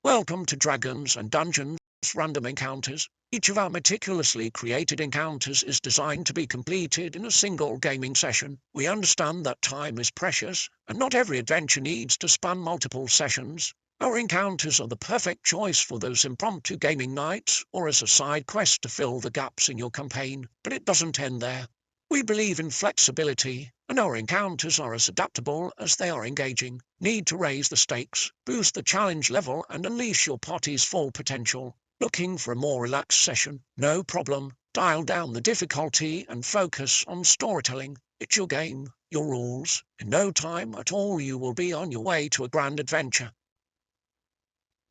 Welcome to Dragons and Dungeons Random Encounters. Each of our meticulously created encounters is designed to be completed in a single gaming session. We understand that time is precious, and not every adventure needs to span multiple sessions. Our encounters are the perfect choice for those impromptu gaming nights or as a side quest to fill the gaps in your campaign, but it doesn't end there. We believe in flexibility, and our encounters are as adaptable as they are engaging. Need to raise the stakes, boost the challenge level, and unleash your party's full potential. Looking for a more relaxed session? No problem. Dial down the difficulty and focus on storytelling. It's your game, your rules. In no time at all you will be on your way to a grand adventure.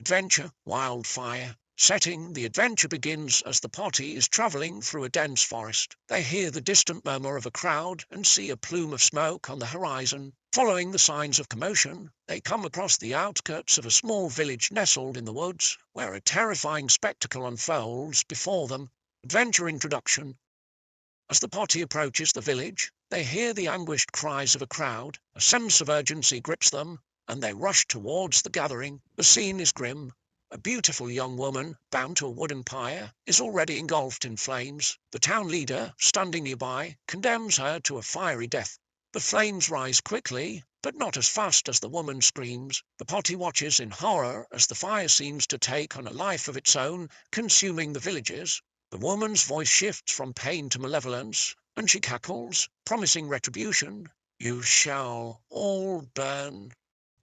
Adventure, wildfire. Setting, the adventure begins as the party is travelling through a dense forest. They hear the distant murmur of a crowd and see a plume of smoke on the horizon. Following the signs of commotion, they come across the outskirts of a small village nestled in the woods, where a terrifying spectacle unfolds before them. Adventure introduction. As the party approaches the village, they hear the anguished cries of a crowd. A sense of urgency grips them, and they rush towards the gathering. The scene is grim. A beautiful young woman, bound to a wooden pyre, is already engulfed in flames. The town leader, standing nearby, condemns her to a fiery death. The flames rise quickly, but not as fast as the woman screams. The party watches in horror as the fire seems to take on a life of its own, consuming the villagers. The woman's voice shifts from pain to malevolence, and she cackles, promising retribution. You shall all burn.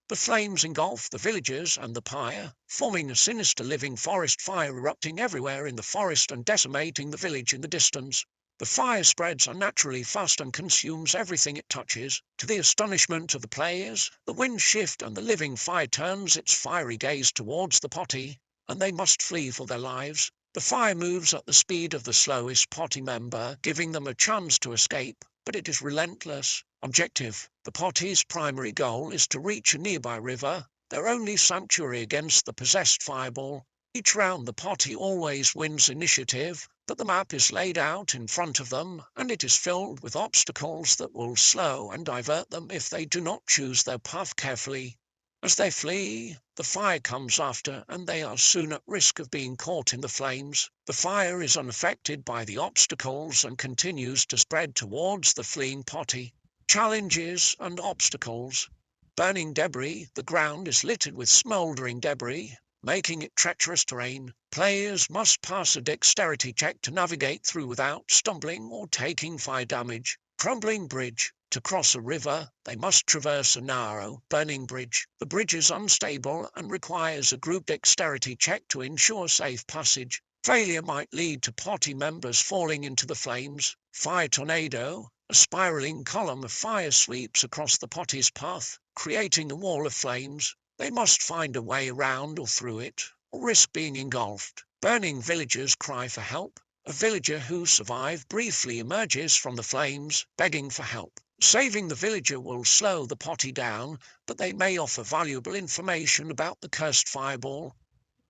The flames engulf the villagers and the pyre, forming a sinister living forest fire erupting everywhere in the forest and decimating the village in the distance. The fire spreads unnaturally fast and consumes everything it touches. To the astonishment of the players, the winds shift and the living fire turns its fiery gaze towards the party, and they must flee for their lives. The fire moves at the speed of the slowest party member, giving them a chance to escape, but it is relentless. Objective. The party's primary goal is to reach a nearby river, their only sanctuary against the possessed fireball. Each round the party always wins initiative, but the map is laid out in front of them, and it is filled with obstacles that will slow and divert them if they do not choose their path carefully. As they flee, the fire comes after, and they are soon at risk of being caught in the flames. The fire is unaffected by the obstacles and continues to spread towards the fleeing party. Challenges and obstacles. Burning debris. The ground is littered with smouldering debris, making it treacherous terrain. Players must pass a dexterity check to navigate through without stumbling or taking fire damage. Crumbling bridge. To cross a river, they must traverse a narrow, burning bridge. The bridge is unstable and requires a group dexterity check to ensure safe passage. Failure might lead to party members falling into the flames. Fire tornado. A spiraling column of fire sweeps across the party's path, creating a wall of flames. They must find a way around or through it, or risk being engulfed. Burning villagers cry for help. A villager who survived briefly emerges from the flames, begging for help. Saving the villager will slow the party down, but they may offer valuable information about the cursed fireball.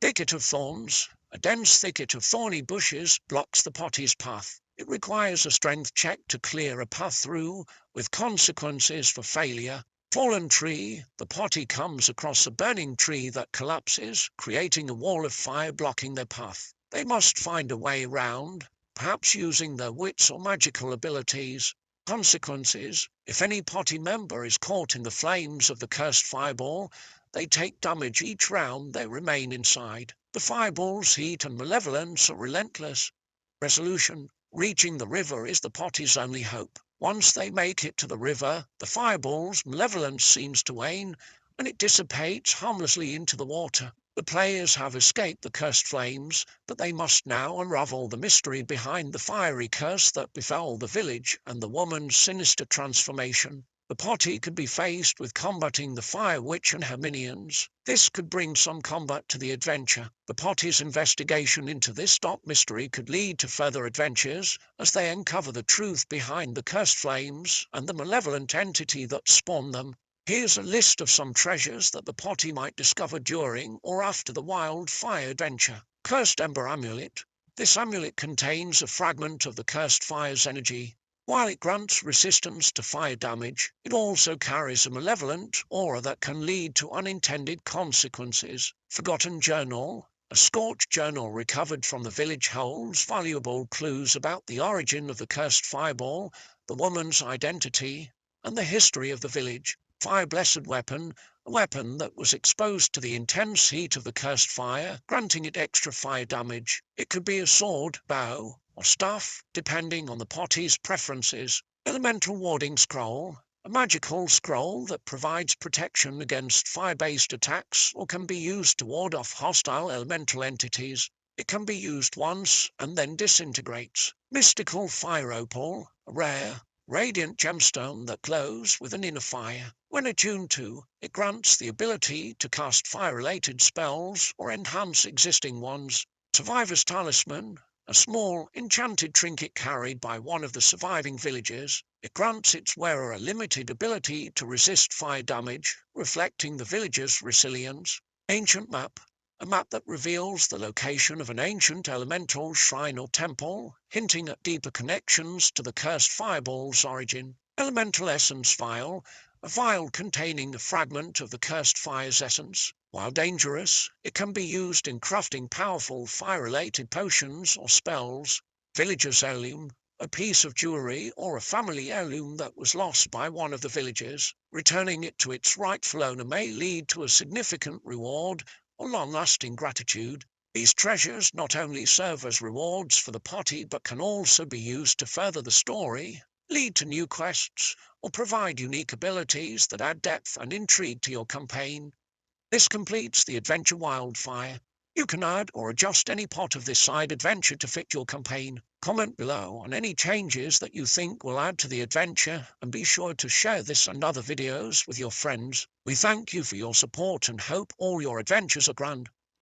Thicket of thorns. A dense thicket of thorny bushes blocks the party's path. It requires a strength check to clear a path through, with consequences for failure. Fallen tree. The party comes across a burning tree that collapses, creating a wall of fire blocking their path. They must find a way round, perhaps using their wits or magical abilities. Consequences. If any party member is caught in the flames of the cursed fireball, they take damage each round they remain inside. The fireball's heat and malevolence are relentless. Resolution. Reaching the river is the party's only hope. Once they make it to the river, the fireball's malevolence seems to wane, and it dissipates harmlessly into the water. The players have escaped the cursed flames, but they must now unravel the mystery behind the fiery curse that befell the village and the woman's sinister transformation. The party could be faced with combating the Fire Witch and her minions. This could bring some combat to the adventure. The party's investigation into this dark mystery could lead to further adventures as they uncover the truth behind the cursed flames and the malevolent entity that spawned them. Here's a list of some treasures that the party might discover during or after the wildfire adventure. Cursed Ember Amulet. This amulet contains a fragment of the cursed fire's energy. While it grants resistance to fire damage, it also carries a malevolent aura that can lead to unintended consequences. Forgotten Journal. A scorched journal recovered from the village holds valuable clues about the origin of the cursed fireball, the woman's identity, and the history of the village. Fire-blessed weapon. A weapon that was exposed to the intense heat of the cursed fire, granting it extra fire damage. It could be a sword, bow, or staff, depending on the party's preferences. Elemental Warding Scroll. A magical scroll that provides protection against fire-based attacks or can be used to ward off hostile elemental entities. It can be used once and then disintegrates. Mystical Fire Opal. A rare, radiant gemstone that glows with an inner fire. When attuned to, it grants the ability to cast fire-related spells or enhance existing ones. Survivor's Talisman. A small, enchanted trinket carried by one of the surviving villagers. It grants its wearer a limited ability to resist fire damage, reflecting the villager's resilience. Ancient Map. A map that reveals the location of an ancient elemental shrine or temple, hinting at deeper connections to the cursed fireball's origin. Elemental Essence Vial. A vial containing a fragment of the cursed fire's essence. While dangerous, it can be used in crafting powerful fire-related potions or spells. Villager's Heirloom. A piece of jewellery or a family heirloom that was lost by one of the villagers. Returning it to its rightful owner may lead to a significant reward or long-lasting gratitude. These treasures not only serve as rewards for the party but can also be used to further the story, lead to new quests, or provide unique abilities that add depth and intrigue to your campaign. This completes the Adventure Wildfire. You can add or adjust any part of this side adventure to fit your campaign. Comment below on any changes that you think will add to the adventure, and be sure to share this and other videos with your friends. We thank you for your support and hope all your adventures are grand.